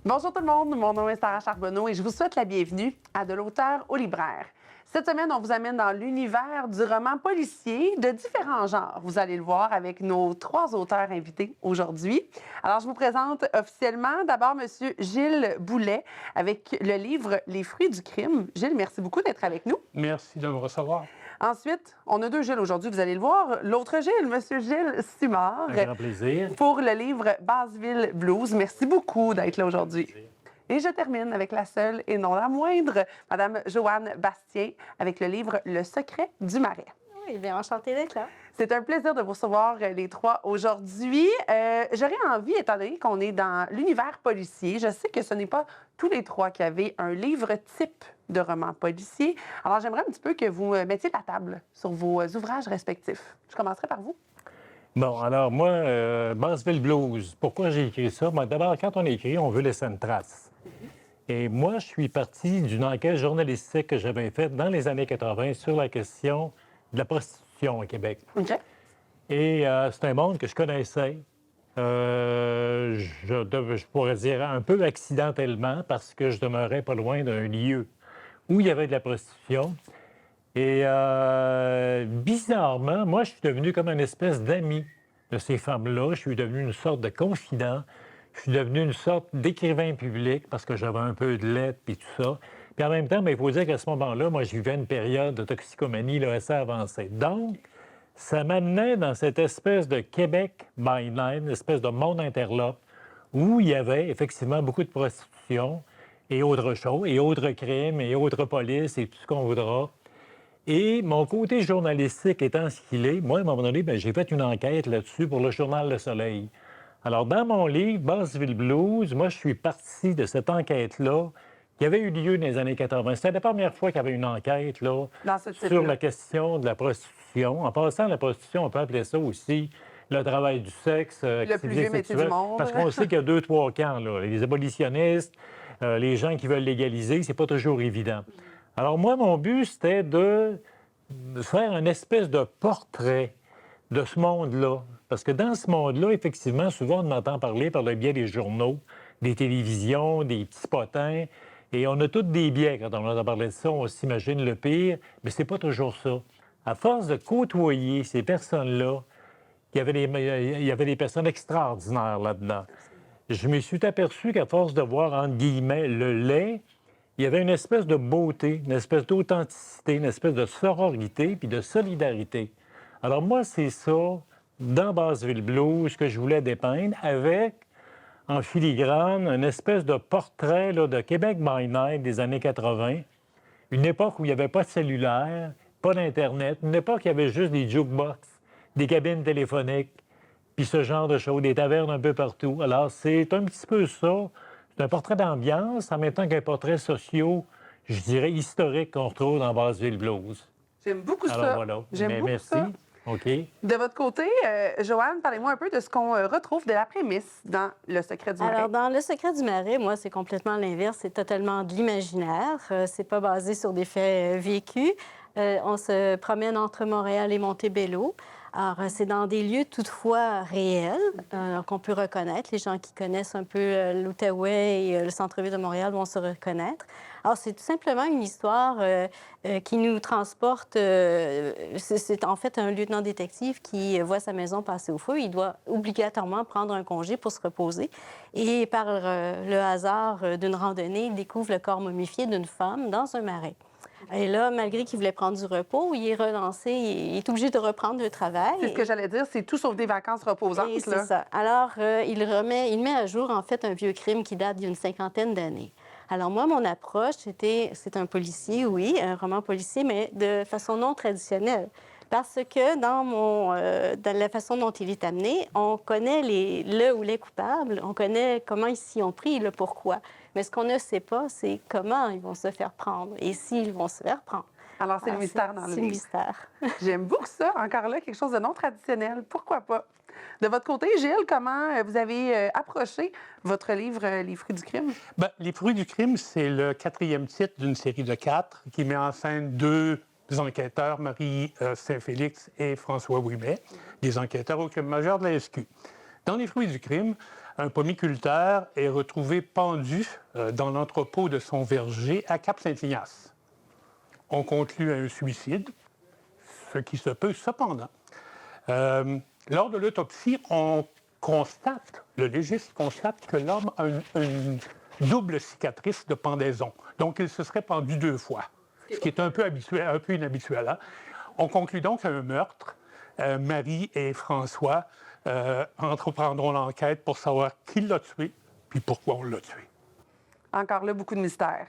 Bonjour tout le monde, mon nom est Sarah Charbonneau et je vous souhaite la bienvenue à De l'auteur au libraire. Cette semaine, on vous amène dans l'univers du roman policier de différents genres. Vous allez le voir avec nos 3 auteurs invités aujourd'hui. Alors, je vous présente officiellement d'abord M. Gilles Boulet avec le livre Les fruits du crime. Gilles, merci beaucoup d'être avec nous. Merci de me recevoir. Ensuite, on a 2 Gilles aujourd'hui, vous allez le voir. L'autre Gilles, M. Gilles Simard. Un grand plaisir. Pour le livre Basseville Blues. Merci beaucoup d'être là aujourd'hui. Et je termine avec la seule et non la moindre, Mme Joanne Bastien, avec le livre Le secret du marais. Oui, bien enchantée d'être là. C'est un plaisir de vous recevoir les 3 aujourd'hui. J'aurais envie, étant donné qu'on est dans l'univers policier, je sais que ce n'est pas tous les 3 qui avaient un livre type de roman policier. Alors, j'aimerais un petit peu que vous mettiez la table sur vos ouvrages respectifs. Je commencerai par vous. Bon, alors moi, Basseville Blues, pourquoi j'ai écrit ça? Bon, d'abord, quand on écrit, on veut laisser une trace. Et moi, je suis parti d'une enquête journalistique que j'avais faite dans les années 80 sur la question de la prostitution au Québec. OK. Et c'est un monde que je connaissais, je pourrais dire un peu accidentellement, parce que je demeurais pas loin d'un lieu où il y avait de la prostitution. Et bizarrement, moi, je suis devenu comme une espèce d'ami de ces femmes-là. Je suis devenu une sorte de confident. Je suis devenu une sorte d'écrivain public parce que j'avais un peu de lettres et tout ça. Puis en même temps, il faut dire qu'à ce moment-là, moi, je vivais une période de toxicomanie là, assez avancée. Donc, ça m'amenait dans cette espèce de Québec by night, une espèce de monde interlope où il y avait effectivement beaucoup de prostitution et autres choses, et autres crimes, et autres polices, et tout ce qu'on voudra. Et mon côté journalistique étant ce qu'il est, moi, à un moment donné, j'ai fait une enquête là-dessus pour le Journal Le Soleil. Alors, dans mon livre, Basseville Blues, moi, je suis parti de cette enquête-là qui avait eu lieu dans les années 80. C'était la première fois qu'il y avait une enquête là, sur la question de la prostitution. En passant, la prostitution, on peut appeler ça aussi le travail du sexe, le plus vieux métier du monde. Parce qu'on sait qu'il y a 2-3 camps, là. Les abolitionnistes, les gens qui veulent légaliser, c'est pas toujours évident. Alors moi, mon but, c'était de faire une espèce de portrait de ce monde-là. Parce que dans ce monde-là, effectivement, souvent, on entend parler par le biais des journaux, des télévisions, des petits potins, et on a tous des biais. Quand on entend parler de ça, on s'imagine le pire, mais c'est pas toujours ça. À force de côtoyer ces personnes-là, il y avait des personnes extraordinaires là-dedans. Je me suis aperçu qu'à force de voir, entre guillemets, le lait, il y avait une espèce de beauté, une espèce d'authenticité, une espèce de sororité puis de solidarité. Alors moi, c'est ça, dans Basseville Blues, que je voulais dépeindre avec, en filigrane, une espèce de portrait là, de Québec by night des années 80, une époque où il n'y avait pas de cellulaire, pas d'Internet, une époque où il y avait juste des jukebox, des cabines téléphoniques, puis ce genre de choses, des tavernes un peu partout. Alors, c'est un petit peu ça. C'est un portrait d'ambiance, en même temps qu'un portrait social, je dirais, historique qu'on retrouve dans Basseville Blues. J'aime beaucoup ça. Alors, voilà. J'aime beaucoup merci. ça. OK. De votre côté, Joanne, parlez-moi un peu de ce qu'on retrouve de la prémisse dans Le secret du marais. Alors, dans Le secret du marais, moi, c'est complètement l'inverse. C'est totalement de l'imaginaire. C'est pas basé sur des faits vécus. On se promène entre Montréal et Montebello. Alors, c'est dans des lieux toutefois réels qu'on peut reconnaître. Les gens qui connaissent un peu l'Outaouais et le centre-ville de Montréal vont se reconnaître. Alors, c'est tout simplement une histoire qui nous transporte. C'est en fait un lieutenant détective qui voit sa maison passer au feu. Il doit obligatoirement prendre un congé pour se reposer. Et par le hasard d'une randonnée, il découvre le corps momifié d'une femme dans un marais. Et là, malgré qu'il voulait prendre du repos, il est relancé, il est obligé de reprendre le travail. C'est ce que j'allais dire, c'est tout sauf des vacances reposantes. Et c'est ça. Alors, il met à jour, en fait, un vieux crime qui date d'une 50aine d'années. Alors moi, mon approche, c'est un policier, oui, un roman policier, mais de façon non traditionnelle. Parce que dans la façon dont il est amené, on connaît le ou les coupables, on connaît comment ils s'y ont pris, le pourquoi. Mais ce qu'on ne sait pas, c'est comment ils vont se faire prendre et s'ils vont se faire prendre. Alors, c'est le mystère dans le livre. C'est le mystère. J'aime beaucoup ça. Encore là, quelque chose de non traditionnel. Pourquoi pas? De votre côté, Gilles, comment vous avez approché votre livre Les fruits du crime? Bien, Les fruits du crime, c'est le 4e titre d'une série de 4 qui met en scène 2 enquêteurs, Marie Saint-Félix et François Ouimet, des enquêteurs au crime majeur de la SQ. Dans Les fruits du crime, un pomiculteur est retrouvé pendu dans l'entrepôt de son verger à Cap-Saint-Ignace. On conclut à un suicide, ce qui se peut cependant. Lors de l'autopsie, le légiste constate que l'homme a une double cicatrice de pendaison. Donc, il se serait pendu 2 fois, ce qui est un peu inhabituel. Hein? On conclut donc à un meurtre. Marie et François entreprendront l'enquête pour savoir qui l'a tué puis pourquoi on l'a tué. Encore là, beaucoup de mystères.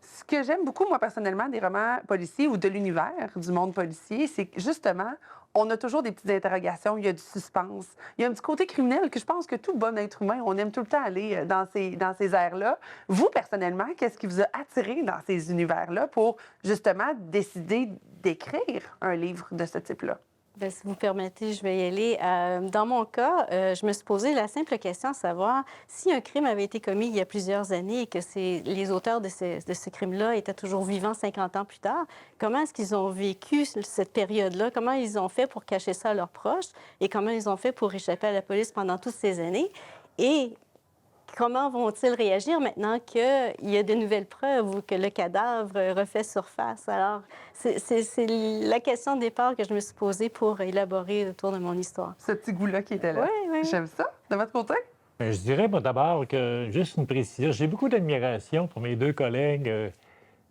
Ce que j'aime beaucoup, moi, personnellement, des romans policiers ou de l'univers du monde policier, c'est que, justement, on a toujours des petites interrogations, il y a du suspense. Il y a un petit côté criminel que je pense que tout bon être humain, on aime tout le temps aller dans ces aires-là. Vous, personnellement, qu'est-ce qui vous a attiré dans ces univers-là pour, justement, décider d'écrire un livre de ce type-là? Bien, si vous permettez, je vais y aller. Dans mon cas, je me suis posé la simple question de savoir si un crime avait été commis il y a plusieurs années et que les auteurs de ce crime-là étaient toujours vivants 50 ans plus tard, comment est-ce qu'ils ont vécu cette période-là? Comment ils ont fait pour cacher ça à leurs proches? Et comment ils ont fait pour échapper à la police pendant toutes ces années? Et comment vont-ils réagir maintenant qu'il y a de nouvelles preuves ou que le cadavre refait surface? Alors, c'est la question de départ que je me suis posée pour élaborer autour de mon histoire. Ce petit goût-là qui était là. Oui, oui. J'aime ça. De votre côté? Bien, je dirais, moi, d'abord, que juste une précision. J'ai beaucoup d'admiration pour mes 2 collègues,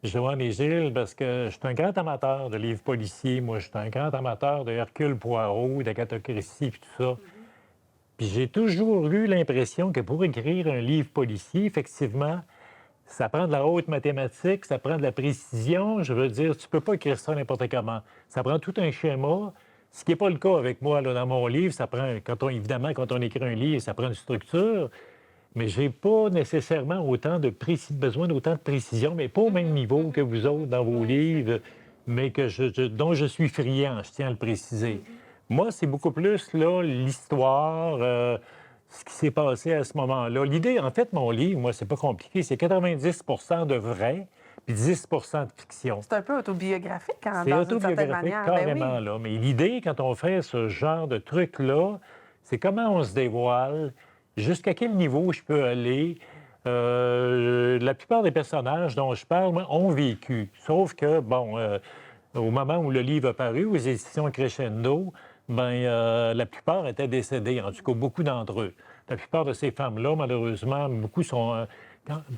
Joanne et Gilles, parce que je suis un grand amateur de livres policiers. Moi, je suis un grand amateur de Hercule Poirot, d'Agatha Christie, puis tout ça. Puis j'ai toujours eu l'impression que pour écrire un livre policier, effectivement, ça prend de la haute mathématique, ça prend de la précision. Je veux dire, tu peux pas écrire ça n'importe comment. Ça prend tout un schéma, ce qui n'est pas le cas avec moi là, dans mon livre. Ça prend, évidemment, quand on écrit un livre, ça prend une structure, mais j'ai pas nécessairement besoin d'autant de précision, mais pas au même niveau que vous autres dans vos livres, mais dont je suis friand, je tiens à le préciser. Moi, c'est beaucoup plus là, l'histoire, ce qui s'est passé à ce moment-là. L'idée, en fait, mon livre, moi, c'est pas compliqué. C'est 90 de vrai, puis 10 de fiction. C'est un peu autobiographique, dans C'est une certaine autobiographique, manière. carrément, Ben oui. là. Mais l'idée, quand on fait ce genre de truc-là, c'est comment on se dévoile, jusqu'à quel niveau je peux aller. La plupart des personnages dont je parle, moi, ont vécu. Sauf que, bon, au moment où le livre a paru, aux éditions Crescendo, la plupart étaient décédés, en tout cas beaucoup d'entre eux. La plupart de ces femmes-là, malheureusement, beaucoup sont,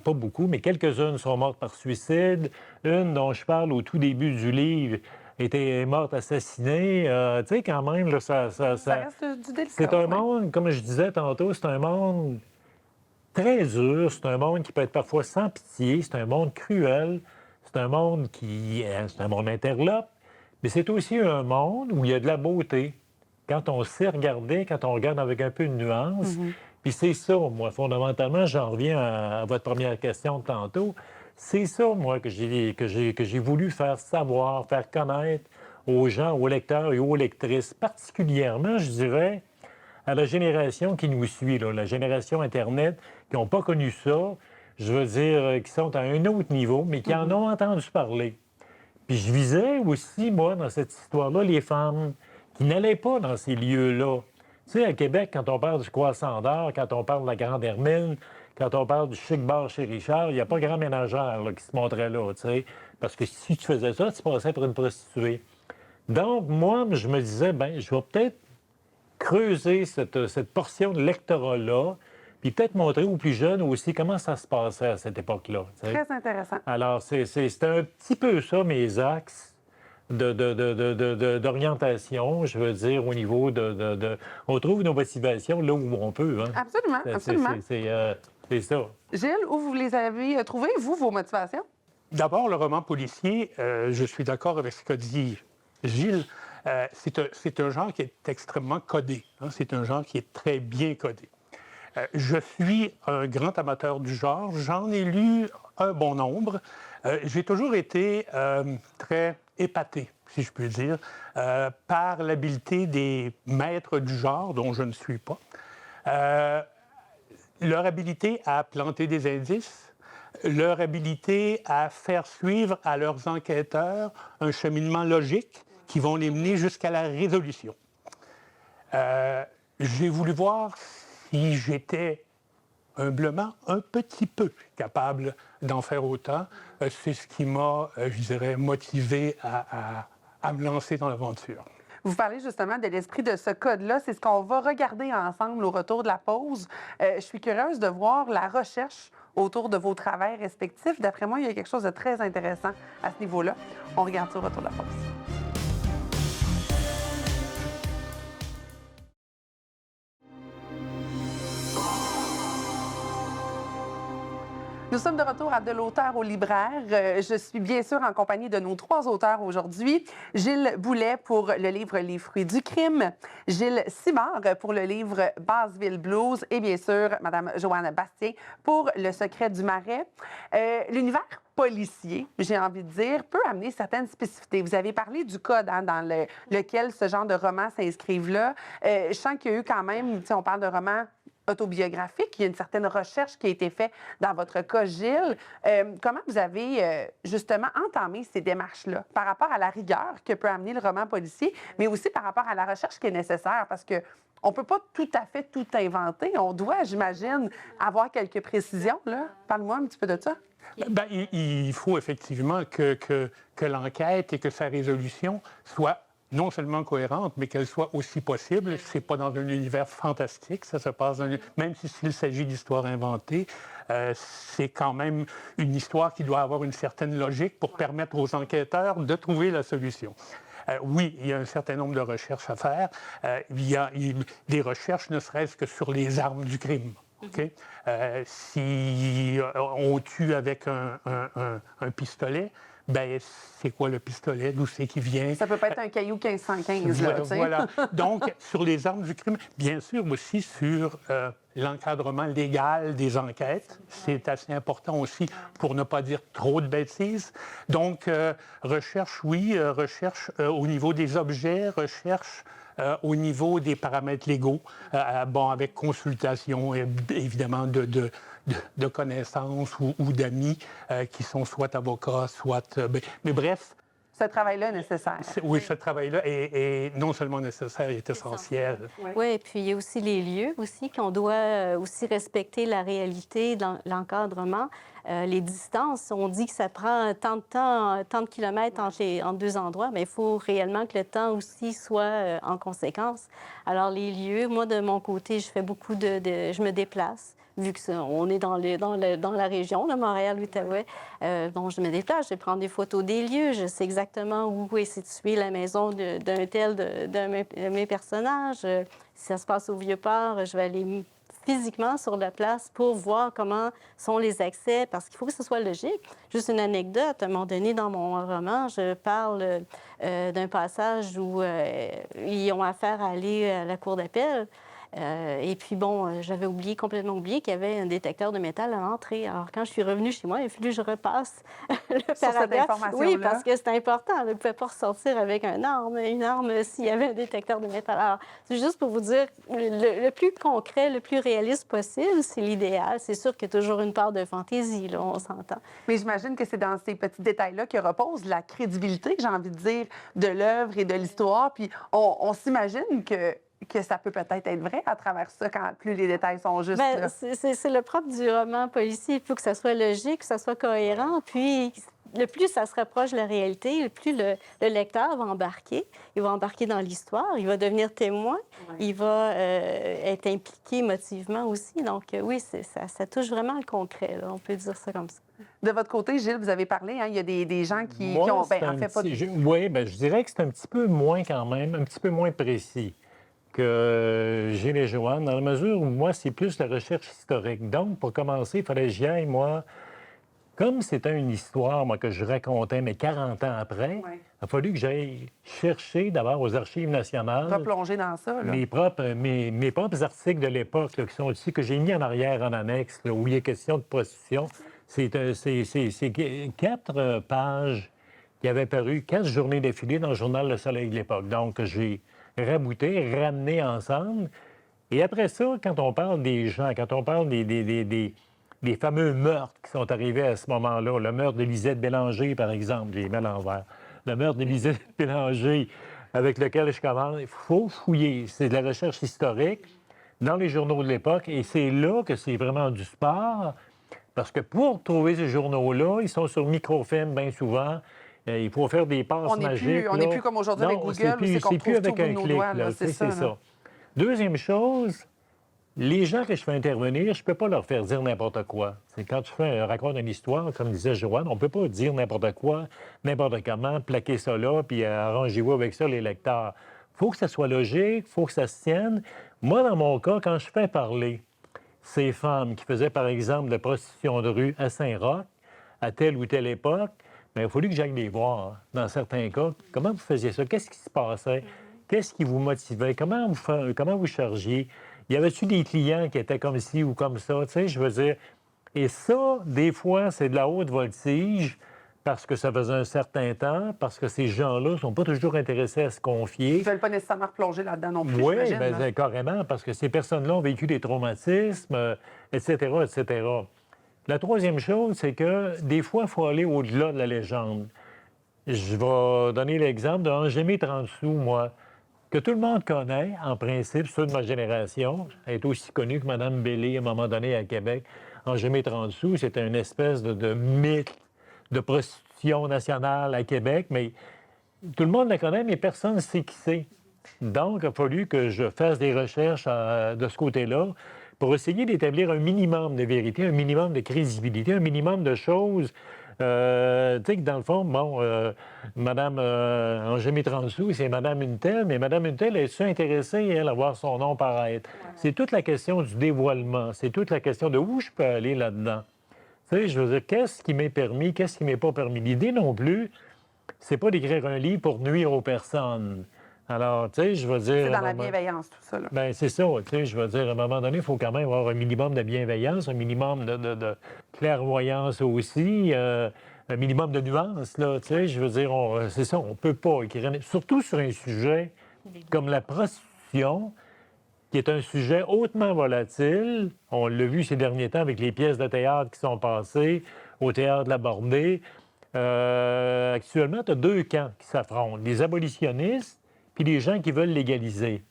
pas beaucoup, mais quelques-unes sont mortes par suicide. Une dont je parle au tout début du livre était morte assassinée. Tu sais, quand même, là, ça reste du délicat. c'est un ouais. monde, comme je disais tantôt, c'est un monde très dur, c'est un monde qui peut être parfois sans pitié, c'est un monde cruel, c'est un monde c'est un monde interlope. Mais c'est aussi un monde où il y a de la beauté. Quand on sait regarder, quand on regarde avec un peu de nuance. Puis c'est ça, moi, fondamentalement, j'en reviens à votre première question de tantôt. C'est ça, moi, que j'ai voulu faire savoir, faire connaître aux gens, aux lecteurs et aux lectrices. Particulièrement, je dirais, à la génération qui nous suit, là, la génération Internet, qui n'ont pas connu ça, je veux dire, qui sont à un autre niveau, mais qui en ont entendu parler. Puis je visais aussi, moi, dans cette histoire-là, les femmes qui n'allaient pas dans ces lieux-là. Tu sais, à Québec, quand on parle du Croissant d'Or, quand on parle de la Grande Hermine, quand on parle du Chic Bar chez Richard, il n'y a pas grand ménagère là, qui se montrait là, tu sais. Parce que si tu faisais ça, tu passais pour une prostituée. Donc, moi, je me disais, bien, je vais peut-être creuser cette portion de lectorat-là, puis peut-être montrer aux plus jeunes aussi comment ça se passait à cette époque-là. Tu sais. Très intéressant. Alors, c'est un petit peu ça, mes axes d'orientation, je veux dire, au niveau On trouve nos motivations là où on peut. Hein. Absolument, absolument. C'est ça. Gilles, où vous les avez trouvées, vous, vos motivations? D'abord, le roman policier, je suis d'accord avec ce qu'a dit Gilles. C'est un genre qui est extrêmement codé. Hein. C'est un genre qui est très bien codé. Je suis un grand amateur du genre. J'en ai lu un bon nombre. J'ai toujours été très épaté, si je puis dire, par l'habileté des maîtres du genre, dont je ne suis pas. Leur habileté à planter des indices, leur habileté à faire suivre à leurs enquêteurs un cheminement logique qui vont les mener jusqu'à la résolution. J'ai voulu voir si j'étais humblement un petit peu capable d'en faire autant, c'est ce qui m'a, je dirais, motivé à me lancer dans l'aventure. Vous parlez justement de l'esprit de ce code-là. C'est ce qu'on va regarder ensemble au retour de la pause. Je suis curieuse de voir la recherche autour de vos travails respectifs. D'après moi, il y a quelque chose de très intéressant à ce niveau-là. On regarde ça au retour de la pause. Nous sommes de retour à De l'auteur au libraire. Je suis bien sûr en compagnie de nos 3 auteurs aujourd'hui. Gilles Boulet pour le livre Les fruits du crime, Gilles Simard pour le livre Basseville Blues et bien sûr Mme Joanne Bastien pour Le secret du marais. L'univers policier, j'ai envie de dire, peut amener certaines spécificités. Vous avez parlé du code dans lequel ce genre de romans s'inscrivent là. Je sens qu'il y a eu quand même, on parle de romans autobiographique. Il y a une certaine recherche qui a été faite dans votre cas, Gilles. Comment vous avez justement entamé ces démarches-là par rapport à la rigueur que peut amener le roman policier, mais aussi par rapport à la recherche qui est nécessaire? Parce que on ne peut pas tout à fait tout inventer. On doit, j'imagine, avoir quelques précisions. Parle-moi un petit peu de ça. Bien, il faut effectivement que l'enquête et que sa résolution soient non seulement cohérente, mais qu'elle soit aussi possible. C'est pas dans un univers fantastique, ça se passe même s'il s'agit d'histoires inventées, c'est quand même une histoire qui doit avoir une certaine logique pour permettre aux enquêteurs de trouver la solution. Oui, il y a un certain nombre de recherches à faire. Il y a des recherches, ne serait-ce que sur les armes du crime. Okay? Si on tue avec un pistolet, ben c'est quoi le pistolet? D'où c'est qu'il vient? Ça peut pas être un caillou 1515, là, tu sais. Voilà. Donc, sur les armes du crime, bien sûr aussi sur l'encadrement légal des enquêtes. C'est assez important aussi pour ne pas dire trop de bêtises. Donc, recherche, oui, recherche au niveau des objets, recherche au niveau des paramètres légaux, avec consultation, évidemment, de connaissances ou d'amis qui sont soit avocats, soit... mais bref... Ce travail-là est nécessaire. Oui, ce travail-là est non seulement nécessaire, il est essentiel. Oui, et puis il y a aussi les lieux aussi, qu'on doit aussi respecter la réalité dans l'encadrement. Les distances, on dit que ça prend tant de temps, tant de kilomètres entre 2 endroits, mais il faut réellement que le temps aussi soit en conséquence. Alors les lieux, moi de mon côté, je fais beaucoup je me déplace. Vu qu'on est dans la région de Montréal-Outaouais, donc je me déplace, je vais prendre des photos des lieux, je sais exactement où est située la maison d'un tel de mes personnages. Si ça se passe au Vieux-Port, je vais aller physiquement sur la place pour voir comment sont les accès, parce qu'il faut que ce soit logique. Juste une anecdote, à un moment donné, dans mon roman, je parle d'un passage où ils ont affaire à aller à la cour d'appel. Et puis, bon, j'avais complètement oublié qu'il y avait un détecteur de métal à l'entrée. Alors, quand je suis revenue chez moi, il a fallu que je repasse le paragraphe. Cette information-là. Oui, parce que c'est important. On ne pouvait pas ressortir avec une arme s'il y avait un détecteur de métal. Alors, c'est juste pour vous dire, le plus concret, le plus réaliste possible, c'est l'idéal. C'est sûr qu'il y a toujours une part de fantaisie, là, on s'entend. Mais j'imagine que c'est dans ces petits détails-là que repose la crédibilité, j'ai envie de dire, de l'œuvre et de l'histoire. Puis on s'imagine que ça peut peut-être être vrai à travers ça, quand plus les détails sont justes. Bien, c'est le propre du roman policier. Il faut que ça soit logique, que ça soit cohérent. Puis, le plus ça se rapproche de la réalité, le plus le lecteur va embarquer. Il va embarquer dans l'histoire, il va devenir témoin, il va être impliqué émotivement aussi. Donc, oui, ça touche vraiment le concret, là. On peut dire ça comme ça. De votre côté, Gilles, vous avez parlé, il y a des gens qui Moi, ont... c'est en fait, pas de... Oui, je dirais que c'est un petit peu moins quand même, un petit peu moins précis que Gilles et Joanne, dans la mesure où moi, c'est plus la recherche historique. Donc, pour commencer, il fallait que j'y aille, moi, comme c'était une histoire, moi, que je racontais, mais 40 ans après, il a fallu que j'aille chercher d'abord aux Archives nationales... replonger dans ça, là. Mes propres articles de l'époque, là, qui sont ici, que j'ai mis en arrière en annexe, là, où il est question de prostitution. C'est 4 pages qui avaient paru 4 journées d'affilée dans le journal Le Soleil de l'époque. Donc, j'ai rabouté, ramené ensemble. Et après ça, quand on parle des gens, quand on parle des fameux meurtres qui sont arrivés à ce moment-là, le meurtre de Lisette Bélanger, par exemple, j'ai mis à l'envers, le meurtre de Lisette Bélanger, avec lequel je commence, il faut fouiller. C'est de la recherche historique. dans les journaux de l'époque. Et c'est là que c'est vraiment du sport. Parce que pour trouver ces journaux-là, ils sont sur microfilm bien souvent. Il faut faire des passes magiques. On n'est plus comme aujourd'hui avec Google, où c'est qu'on trouve tout au bout de nos doigts. C'est ça. Deuxième chose, les gens que je fais intervenir, je ne peux pas leur faire dire n'importe quoi. C'est quand tu fais un raconte une histoire, comme disait Joanne, on ne peut pas dire n'importe quoi, n'importe comment, plaquer ça là, puis arrangez-vous avec ça, les lecteurs. Il faut que ça soit logique, il faut que ça se tienne. Moi, dans mon cas, quand je fais parler ces femmes qui faisaient, par exemple, de la prostitution de rue à Saint-Roch, à telle ou telle époque, bien, il a fallu que j'aille les voir, dans certains cas. Comment vous faisiez ça? Qu'est-ce qui se passait? Qu'est-ce qui vous motivait? Comment vous chargiez? Y avait-tu des clients qui étaient comme ci ou comme ça? Tu sais, je veux dire... Et ça, des fois, c'est de la haute voltige parce que ça faisait un certain temps, parce que ces gens-là ne sont pas toujours intéressés à se confier. Ils ne veulent pas nécessairement replonger là-dedans non plus, oui, j'imagine. bien, carrément, parce que ces personnes-là ont vécu des traumatismes, etc., etc. La troisième chose, c'est que des fois, il faut aller au-delà de la légende. Je vais donner l'exemple de Angémé 30 sous, moi, que tout le monde connaît, en principe, ceux de ma génération. Elle est aussi connue que Mme Bellé, à un moment donné, à Québec. Angémé 30 sous, c'était une espèce de mythe de prostitution nationale à Québec, mais tout le monde la connaît, mais personne ne sait qui c'est. Donc, il a fallu que je fasse des recherches de ce côté-là pour essayer d'établir un minimum de vérité, un minimum de crédibilité, un minimum de choses. Tu sais que dans le fond, bon, Mme Angémé Transou, c'est Mme Untel, mais Mme Untel, est-tu intéressée, elle, à voir son nom paraître? Ouais. C'est toute la question du dévoilement. C'est toute la question de où je peux aller là-dedans. Tu sais, je veux dire, qu'est-ce qui m'est permis, qu'est-ce qui m'est pas permis? L'idée non plus, c'est pas d'écrire un livre pour nuire aux personnes. Alors, tu sais, je veux dire... C'est dans la bienveillance, tout ça, là. Bien, c'est ça, tu sais, je veux dire, à un moment donné, il faut quand même avoir un minimum de bienveillance, un minimum de clairvoyance aussi, un minimum de nuance, là, tu sais, je veux dire, c'est ça, on peut pas écrire... Surtout sur un sujet comme la prostitution, qui est un sujet hautement volatile. On l'a vu ces derniers temps avec les pièces de théâtre qui sont passées au Théâtre de la Bordée. Actuellement, tu as deux camps qui s'affrontent, les abolitionnistes puis les gens qui veulent légaliser.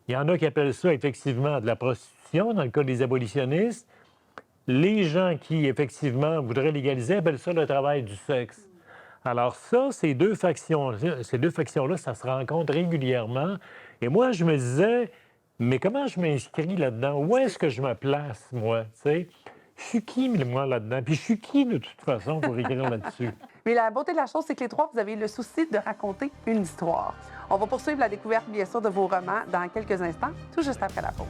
Il y en a qui appellent ça, effectivement, de la prostitution, dans le cas des abolitionnistes. Les gens qui, effectivement, voudraient légaliser appellent ça le travail du sexe. Alors ça, ces deux factions-là, ça se rencontre régulièrement. Et moi, je me disais, mais comment je m'inscris là-dedans? Où est-ce que je me place, moi? Tu sais? Je suis qui, moi, là-dedans? Puis je suis qui, de toute façon, pour écrire là-dessus? Mais la beauté de la chose, c'est que les trois, vous avez le souci de raconter une histoire. On va poursuivre la découverte, bien sûr, de vos romans dans quelques instants, tout juste après la pause.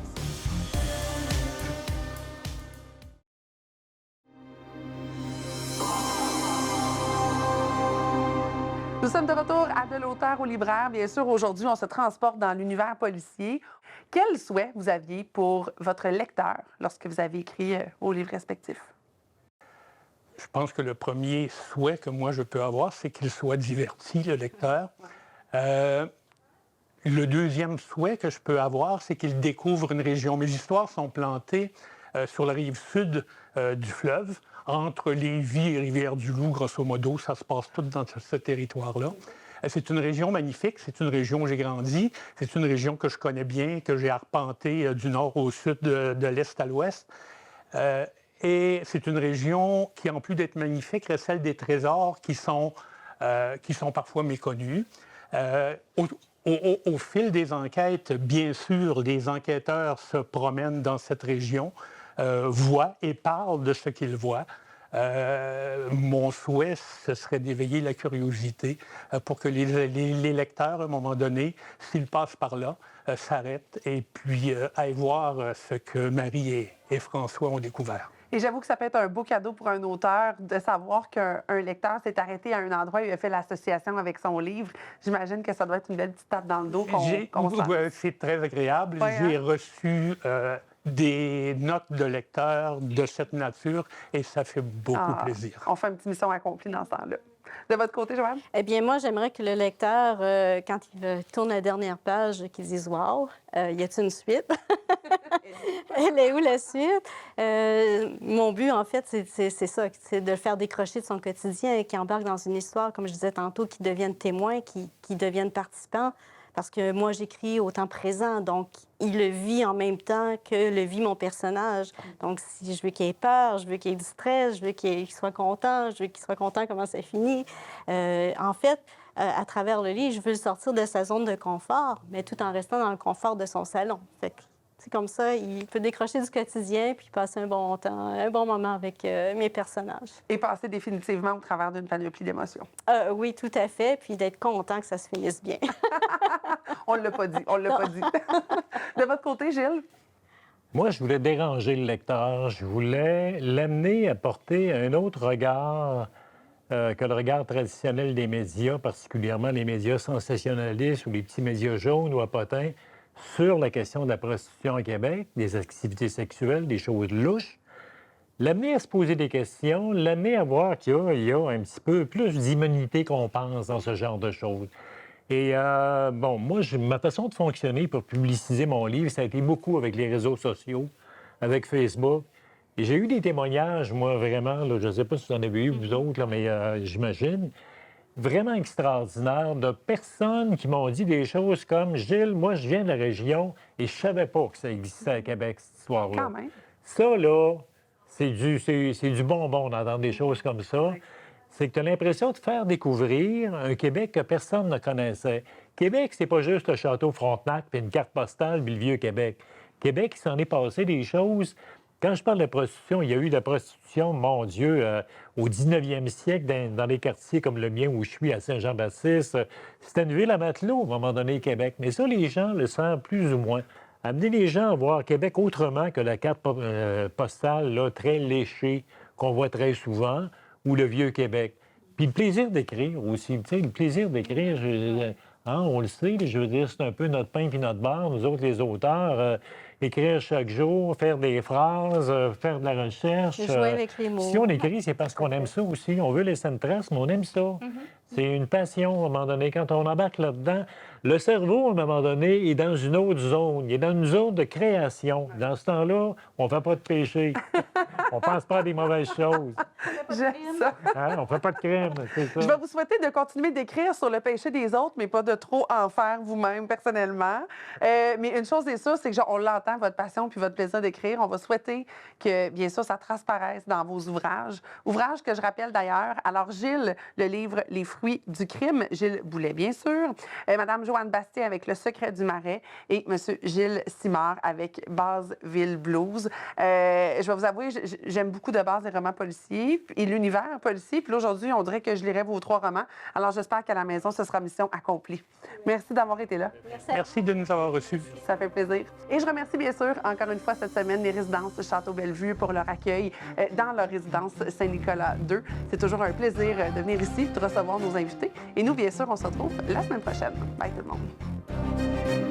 Nous sommes de retour à De l'auteur au libraire. Bien sûr, aujourd'hui, on se transporte dans l'univers policier. Quel souhait vous aviez pour votre lecteur lorsque vous avez écrit vos livres respectifs? Je pense que le premier souhait que moi je peux avoir, c'est qu'il soit diverti, le lecteur. Le deuxième souhait que je peux avoir, c'est qu'il découvre une région. Mes histoires sont plantées sur la rive sud du fleuve, entre Lévis et Rivière-du-Loup, grosso modo. Ça se passe tout dans ce territoire-là. C'est une région magnifique, c'est une région où j'ai grandi, c'est une région que je connais bien, que j'ai arpentée du nord au sud, de l'est à l'ouest. Et c'est une région qui, en plus d'être magnifique, recèle des trésors qui sont parfois méconnus. Au fil des enquêtes, bien sûr, les enquêteurs se promènent dans cette région, voient et parlent de ce qu'ils voient. Mon souhait, ce serait d'éveiller la curiosité pour que les lecteurs, à un moment donné, s'ils passent par là, s'arrêtent et puis aillent voir ce que Marie et François ont découvert. Et j'avoue que ça peut être un beau cadeau pour un auteur de savoir qu'un lecteur s'est arrêté à un endroit où il a fait l'association avec son livre. J'imagine que ça doit être une belle petite tape dans le dos qu'on sent. C'est très agréable. Ouais, j'ai reçu des notes de lecteurs de cette nature et ça fait beaucoup plaisir. On fait une petite mission accomplie dans ce temps-là. De votre côté, Joanne? Eh bien, moi, j'aimerais que le lecteur, quand il tourne la dernière page, qu'il dise « Wow, y a-t-il une suite? » Elle est où la suite? Mon but, en fait, c'est ça, c'est de le faire décrocher de son quotidien et qu'il embarque dans une histoire, comme je disais tantôt, qui devienne témoin, qui devienne participant. parce que moi, j'écris au temps présent, donc il le vit en même temps que le vit mon personnage. Donc, si je veux qu'il ait peur, je veux qu'il ait du stress, je veux qu'il soit content, je veux qu'il soit content comment ça finit. En fait, à travers le livre, je veux le sortir de sa zone de confort, mais tout en restant dans le confort de son salon. Fait que, c'est comme ça, il peut décrocher du quotidien puis passer un bon temps, un bon moment avec mes personnages. Et passer définitivement au travers d'une panoplie d'émotions. Oui, tout à fait, puis d'être content que ça se finisse bien. On ne l'a pas dit, on ne l'a pas dit. De votre côté, Gilles? Moi, je voulais déranger le lecteur. Je voulais l'amener à porter un autre regard que le regard traditionnel des médias, particulièrement les médias sensationnalistes ou les petits médias jaunes ou à potins, sur la question de la prostitution au Québec, des activités sexuelles, des choses louches. L'amener à se poser des questions, l'amener à voir qu'il y a un petit peu plus d'immunité qu'on pense dans ce genre de choses. Et bon, moi, ma façon de fonctionner pour publiciser mon livre, ça a été beaucoup avec les réseaux sociaux, avec Facebook. Et j'ai eu des témoignages, moi, vraiment, là, je ne sais pas si vous en avez eu, vous autres, là, mais j'imagine, vraiment extraordinaires de personnes qui m'ont dit des choses comme « Gilles, moi, je viens de la région et je ne savais pas que ça existait à Québec, cette histoire-là. Quand même. » Ça, là, c'est du bonbon d'entendre des choses comme ça. C'est que tu as l'impression de faire découvrir un Québec que personne ne connaissait. Québec, c'est pas juste le château Frontenac puis une carte postale puis le vieux Québec. Québec, il s'en est passé des choses. Quand je parle de prostitution, il y a eu de la prostitution, mon Dieu, au 19e siècle, dans des quartiers comme le mien où je suis, à Saint-Jean-Baptiste. C'était une ville à matelot, à un moment donné, Québec. Mais ça, les gens le savent plus ou moins. Amener les gens à voir Québec autrement que la carte postale là, très léchée qu'on voit très souvent, ou le vieux Québec. Puis le plaisir d'écrire aussi. Tu sais, le plaisir d'écrire, on le sait, je veux dire, c'est un peu notre pain puis notre beurre, nous autres, les auteurs. Écrire chaque jour, faire des phrases, faire de la recherche. Jouer avec les mots. Si on écrit, c'est parce qu'on aime ça aussi. On veut laisser une trace, mais on aime ça. C'est une passion, à un moment donné. Quand on embarque là-dedans, le cerveau, à un moment donné, est dans une autre zone. Il est dans une zone de création. Dans ce temps-là, on ne fait pas de péché. On ne pense pas à des mauvaises choses. J'aime ça. Hein? On ne fait pas de crème, c'est ça. Je vais vous souhaiter de continuer d'écrire sur le péché des autres, mais pas de trop en faire vous-même, personnellement. Mais une chose est sûre, c'est que on l'entend, votre passion puis votre plaisir d'écrire. On va souhaiter que, bien sûr, ça transparaisse dans vos ouvrages. Ouvrages que je rappelle d'ailleurs. Alors, Gilles, le livre « Les fruits du crime », Gilles Boulet, bien sûr. Madame Joanne Bastien avec « Le secret du marais » et Monsieur Gilles Simard avec « Basseville Blues ». Je vais vous avouer, j'aime beaucoup de base les romans policiers et l'univers policier. Puis là, aujourd'hui, on dirait que je lirai vos 3 romans. Alors, j'espère qu'à la maison, ce sera mission accomplie. Merci d'avoir été là. Merci de nous avoir reçus. Ça fait plaisir. Et je remercie bien sûr, encore une fois, cette semaine, les résidences Château-Bellevue pour leur accueil dans leur résidence Saint-Nicolas 2. C'est toujours un plaisir de venir ici, de recevoir nos invités. Et nous, bien sûr, on se retrouve la semaine prochaine. Bye tout le monde.